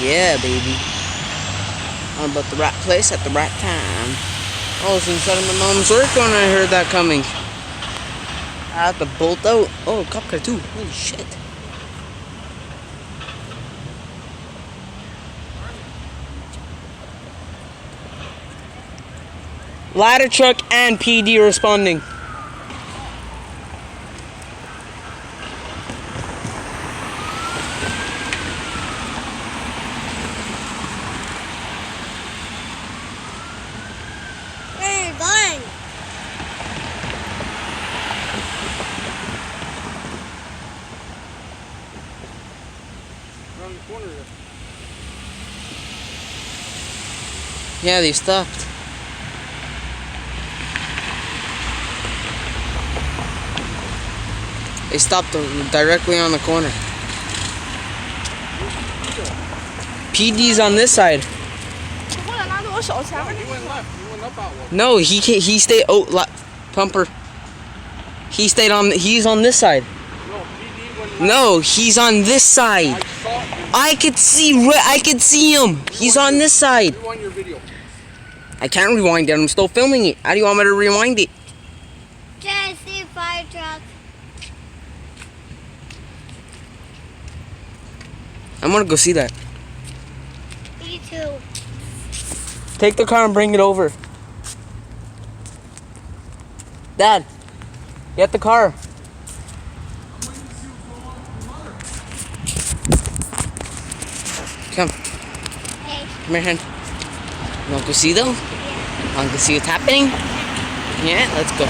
Yeah, baby. I'm about the right place at the right time. I was inside of my mom's work when I heard that coming. I had to bolt out. Oh, cop car too. Holy shit. Ladder truck and PD responding. Around the corner there. Yeah, they stopped. They stopped directly on the corner. PD's on this side. He went left. He went up out one. No, he stayed pumper. He's on this side. No, PD went left. No, he's on this side. I could see him. He's on this side. Rewind your video. I can't rewind it. I'm still filming it. How do you want me to rewind it? Just see a fire truck. I'm gonna go see that. Me too. Take the car and bring it over. Dad, get the car. Come. Hey. Come here, hen. You want to go see though? Yeah. Want to see what's happening? Yeah, let's go.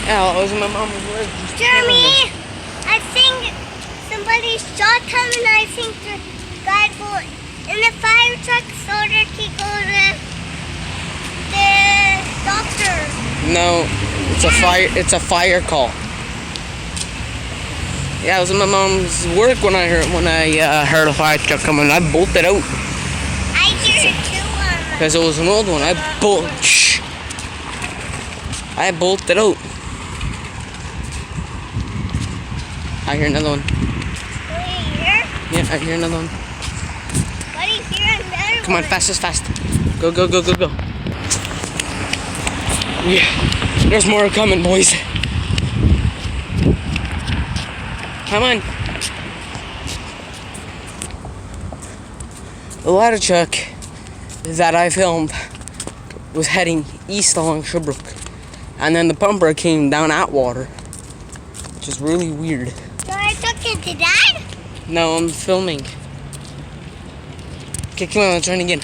Yeah, I was in my mom's work. Jeremy, I think somebody shot him, and I think the guy go in the fire truck so that he go to the doctor. No, it's a fire call. Yeah, I was in my mom's work when I heard a fire truck coming. I bolted out I hear it too. because it was an old one. I bolted out. I hear another one. What do you hear? Yeah, I hear another one. What do you hear? Another Come on, one? fast. Go. Yeah, there's more coming, boys. Come on. The ladder truck that I filmed was heading east along Sherbrooke. And then the pumper came down Atwater. Which is really weird. So I took it to Dad? No, I'm filming. Okay, come on, let's run again.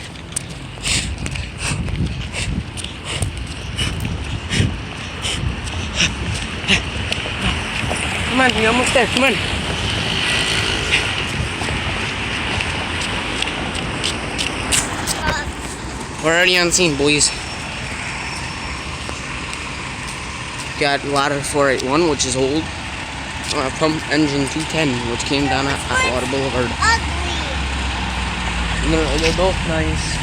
Come on, you're almost there, come on. We're already on scene, boys. Got ladder 481, which is old. Pump engine 210, which came down at Atwater Boulevard. Ugly. They're both nice.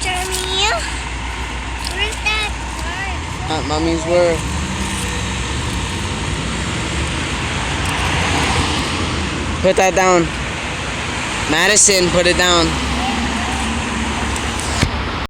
Jeremy, where's that car? At Mommy's work. Put that down. Madison, put it down.